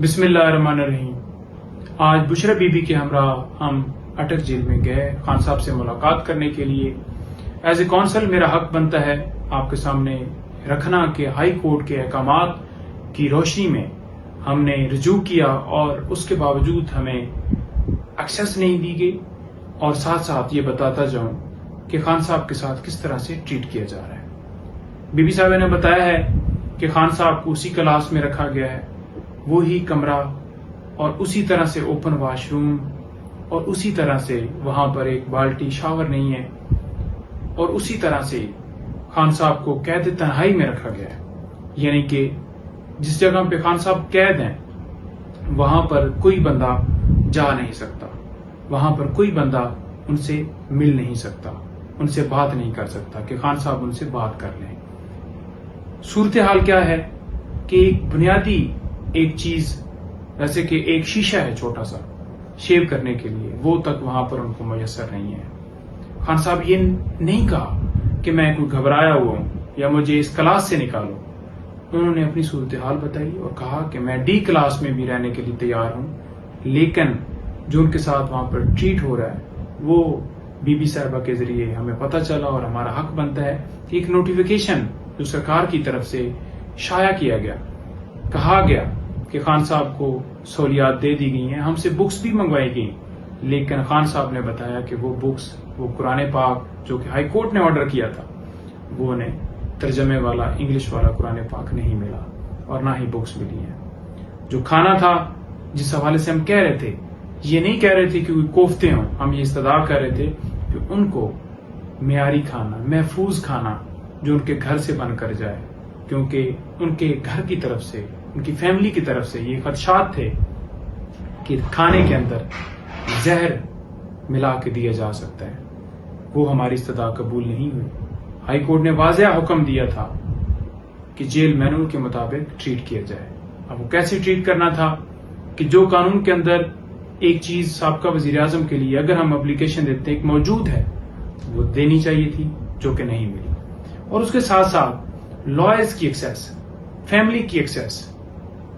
بسم اللہ الرحمن الرحیم۔ آج بشرا بی بی کے ہمراہ ہم اٹک جیل میں گئے خان صاحب سے ملاقات کرنے کے لیے۔ ایز اے کونسل میرا حق بنتا ہے آپ کے سامنے رکھنا کہ ہائی کورٹ کے احکامات کی روشنی میں ہم نے رجوع کیا اور اس کے باوجود ہمیں ایکسیس نہیں دی گئی، اور ساتھ ساتھ یہ بتاتا جاؤں کہ خان صاحب کے ساتھ کس طرح سے ٹریٹ کیا جا رہا ہے۔ بی بی صاحبہ نے بتایا ہے کہ خان صاحب کو اسی کلاس میں رکھا گیا ہے، وہی کمرہ اور اسی طرح سے اوپن واش روم، اور اسی طرح سے وہاں پر ایک بالٹی شاور نہیں ہے، اور اسی طرح سے خان صاحب کو قید تنہائی میں رکھا گیا ہے۔ یعنی کہ جس جگہ پہ خان صاحب قید ہیں وہاں پر کوئی بندہ جا نہیں سکتا، وہاں پر کوئی بندہ ان سے مل نہیں سکتا، ان سے بات نہیں کر سکتا کہ خان صاحب ان سے بات کر لیں۔ صورتحال کیا ہے کہ ایک بنیادی ایک چیز جیسے کہ ایک شیشہ ہے چھوٹا سا شیو کرنے کے لیے، وہ تک وہاں پر ان کو میسر نہیں ہے۔ خان صاحب یہ نہیں کہا کہ میں کوئی گھبرایا ہوا ہوں یا مجھے اس کلاس سے نکالو، انہوں نے اپنی صورتحال بتائی اور کہا کہ میں ڈی کلاس میں بھی رہنے کے لیے تیار ہوں، لیکن جو ان کے ساتھ وہاں پر ٹریٹ ہو رہا ہے وہ بی بی صاحبہ کے ذریعے ہمیں پتہ چلا، اور ہمارا حق بنتا ہے کہ ایک نوٹیفیکیشن جو سرکار کی طرف سے شائع کیا گیا، کہا گیا کہ خان صاحب کو سہولیات دے دی گئی ہیں، ہم سے بکس بھی منگوائی گئی، لیکن خان صاحب نے بتایا کہ وہ بکس، وہ قرآن پاک جو کہ ہائی کورٹ نے آرڈر کیا تھا، وہ انہیں ترجمے والا انگلش والا قرآن پاک نہیں ملا، اور نہ ہی بکس ملی ہیں۔ جو کھانا تھا جس حوالے سے ہم کہہ رہے تھے، یہ نہیں کہہ رہے تھے کہ کوئی کوفتے ہوں، ہم یہ استدعا کر رہے تھے کہ ان کو معیاری کھانا، محفوظ کھانا جو ان کے گھر سے بن کر جائے، کیونکہ ان کے گھر کی طرف سے، ان کی فیملی کی طرف سے یہ خدشات تھے کہ کھانے کے اندر زہر ملا کے دیا جا سکتا ہے۔ وہ ہماری استدعا قبول نہیں ہوئی۔ ہائی کورٹ نے واضح حکم دیا تھا کہ جیل مینول کے مطابق ٹریٹ کیا جائے۔ اب وہ کیسے ٹریٹ کرنا تھا کہ جو قانون کے اندر ایک چیز سابقہ وزیر اعظم کے لیے اگر ہم اپلیکیشن دیتے ایک موجود ہے، وہ دینی چاہیے تھی، جو کہ نہیں ملی، اور اس کے ساتھ ساتھ لائرز کی ایکسیس، فیملی کی ایکسیس،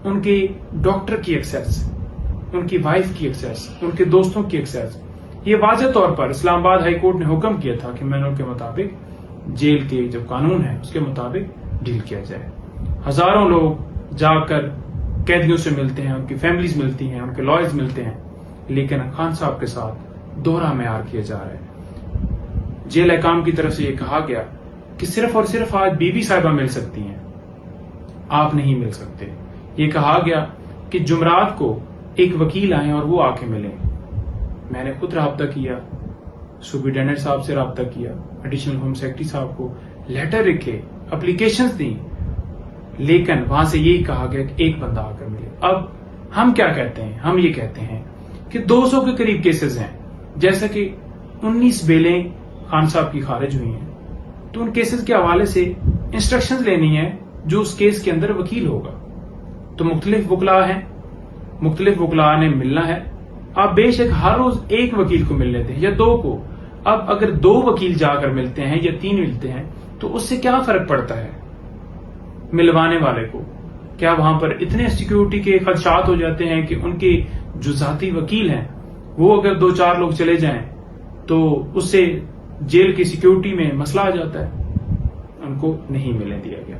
ان کے ڈاکٹر کی ایکسیس، ان کی وائف کی ایکسیس، ان کے دوستوں کی ایکسیس، یہ واضح طور پر اسلام آباد ہائی کورٹ نے حکم کیا تھا کہ مینول کے مطابق جیل کے جو قانون ہے اس کے مطابق ڈیل کیا جائے۔ ہزاروں لوگ جا کر قیدیوں سے ملتے ہیں، ان کی فیملیز ملتی ہیں، ان کے لائرز ملتے ہیں، لیکن خان صاحب کے ساتھ دوہرا معیار کیا جا رہا ہے۔ جیل حکام کی طرف سے یہ کہا گیا کہ صرف اور صرف آج بی بی صاحبہ مل سکتی ہیں، آپ نہیں مل سکتے۔ یہ کہا گیا کہ جمعرات کو ایک وکیل آئیں اور وہ آ کے ملیں۔ میں نے خود رابطہ کیا، سپرنٹینڈنٹ صاحب سے رابطہ کیا، ایڈیشنل ہوم سیکرٹری صاحب کو لیٹر لکھے، اپلیکیشنز دیں، لیکن وہاں سے یہی کہا گیا کہ ایک بندہ آ کر ملے۔ اب ہم کیا کہتے ہیں؟ ہم یہ کہتے ہیں کہ 200 کے قریب کیسز ہیں، جیسا کہ 19 بیلیں خان صاحب کی خارج ہوئی ہیں، تو ان کیسز کے حوالے سے انسٹرکشنز لینی ہے جو اس کیس کے اندر وکیل ہوگا۔ تو مختلف وکلاء ہیں، مختلف وکلاء نے ملنا ہے۔ آپ بے شک ہر روز ایک وکیل کو ملنے دیں یا 2 کو۔ اب اگر 2 وکیل جا کر ملتے ہیں یا 3 ملتے ہیں تو اس سے کیا فرق پڑتا ہے ملوانے والے کو؟ کیا وہاں پر اتنے سیکیورٹی کے خدشات ہو جاتے ہیں کہ ان کے جو ذاتی وکیل ہیں وہ اگر 2-4 لوگ چلے جائیں تو اس سے جیل کی سیکیورٹی میں مسئلہ آ جاتا ہے؟ ان کو نہیں ملنے دیا گیا،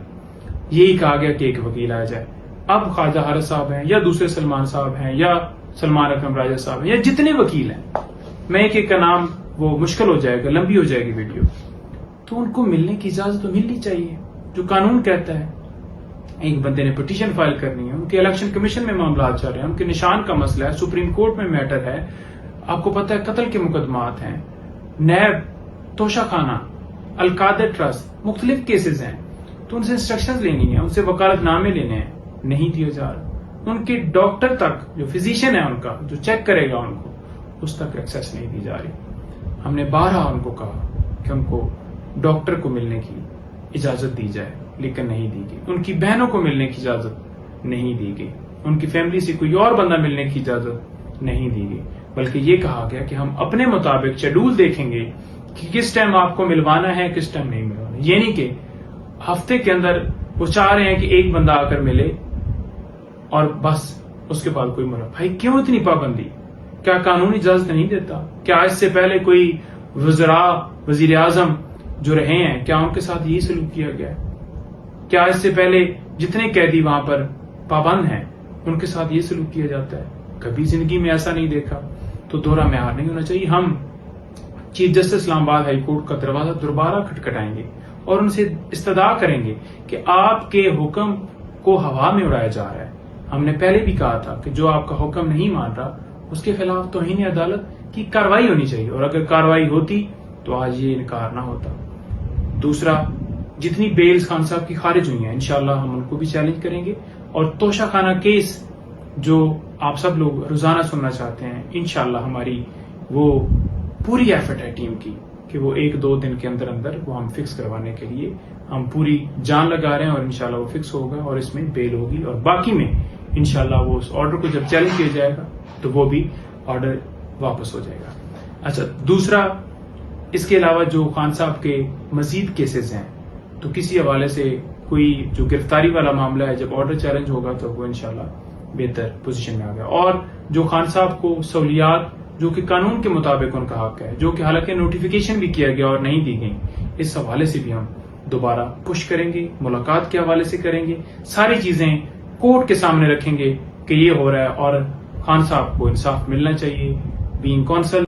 یہی کہا گیا کہ ایک وکیل آ جائے۔ اب خواجہ حارث صاحب ہیں یا دوسرے سلمان صاحب ہیں یا سلمان اکرم راجہ صاحب ہیں یا جتنے وکیل ہیں، میں ایک ایک کا نام، وہ مشکل ہو جائے گا، لمبی ہو جائے گی ویڈیو، تو ان کو ملنے کی اجازت تو ملنی چاہیے جو قانون کہتا ہے۔ ایک بندے نے پٹیشن فائل کرنی ہے، ان کے الیکشن کمیشن میں معاملات چل رہے ہیں، ان کے نشان کا مسئلہ ہے، سپریم کورٹ میں میٹر ہے، آپ کو پتہ ہے قتل کے مقدمات ہیں، نیب، توشہ خانہ، القادر ٹرسٹ، مختلف کیسز ہیں، تو ان سے انسٹرکشنز لینی ہے، ان سے وکالت نامے لینے ہیں، نہیں دیا جا رہا۔ ان کے ڈاکٹر تک جو فزیشین ہے ان کا جو چیک کرے گا ان کو، اس تک ایکسیس نہیں دی جا رہی۔ ہم نے بارہا ان کو کہا کہ ان کو ڈاکٹر کو ملنے کی اجازت دی جائے، لیکن نہیں دی گئی۔ ان کی بہنوں کو ملنے کی اجازت نہیں دی گئی، ان کی فیملی سے کوئی اور بندہ ملنے کی اجازت نہیں دی گئی، بلکہ یہ کہا گیا کہ ہم اپنے مطابق شیڈول دیکھیں گے کہ کس ٹائم آپ کو ملوانا ہے، کس ٹائم نہیں ملوانا۔ یہ نہیں کہ ہفتے کے اندر وہ چاہ رہے ہیں کہ ایک بندہ آ کر ملے اور بس اس کے بعد کوئی بھائی کیوں اتنی پابندی؟ کیا قانون اجازت نہیں دیتا؟ کیا اس سے پہلے کوئی وزیر اعظم جو رہے ہیں کیا ان کے ساتھ یہی سلوک کیا گیا ہے؟ کیا اس سے پہلے جتنے قیدی وہاں پر پابند ہیں ان کے ساتھ یہ سلوک کیا جاتا ہے؟ کبھی زندگی میں ایسا نہیں دیکھا. تو دوہرا معیار نہیں ہونا چاہیے. ہم چیف جسٹس اسلام آباد ہائی کورٹ کا دروازہ دوبارہ کھٹکھٹائیں گے اور ان سے استدعا کریں گے کہ آپ کے حکم کو ہوا میں اڑایا جا رہا ہے. ہم نے پہلے بھی کہا تھا کہ جو آپ کا حکم نہیں مان رہا اس کے خلاف توہین عدالت کی کارروائی ہونی چاہیے، اور اگر کارروائی ہوتی تو آج یہ انکار نہ ہوتا. دوسرا، جتنی بیلز خان صاحب کی خارج ہوئی ہیں انشاءاللہ ہم ان کو بھی چیلنج کریں گے، اور توشہ خانہ کیس جو آپ سب لوگ روزانہ سننا چاہتے ہیں انشاءاللہ ہماری وہ پوری ایفرٹ ہے ٹیم کی کہ وہ 1-2 دن کے اندر اندر وہ ہم فکس کروانے کے لیے ہم پوری جان لگا رہے ہیں، اور انشاءاللہ وہ فکس ہوگا اور اس میں بیل ہوگی، اور باقی میں انشاءاللہ وہ اس آرڈر کو جب چیلنج کیا جائے گا تو وہ بھی آرڈر واپس ہو جائے گا. اچھا، دوسرا، اس کے علاوہ جو خان صاحب کے مزید کیسز ہیں تو کسی حوالے سے کوئی جو گرفتاری والا معاملہ ہے جب آرڈر چیلنج ہوگا تو وہ انشاءاللہ بہتر پوزیشن میں آ گیا. اور جو خان صاحب کو سہولیات جو کہ قانون کے مطابق ان کا حق ہے، جو کہ حالانکہ نوٹیفیکیشن بھی کیا گیا اور نہیں دی گئی، اس حوالے سے بھی ہم دوبارہ پش کریں گے، ملاقات کے حوالے سے کریں گے، ساری چیزیں کورٹ کے سامنے رکھیں گے کہ یہ ہو رہا ہے اور خان صاحب کو انصاف ملنا چاہیے. Being council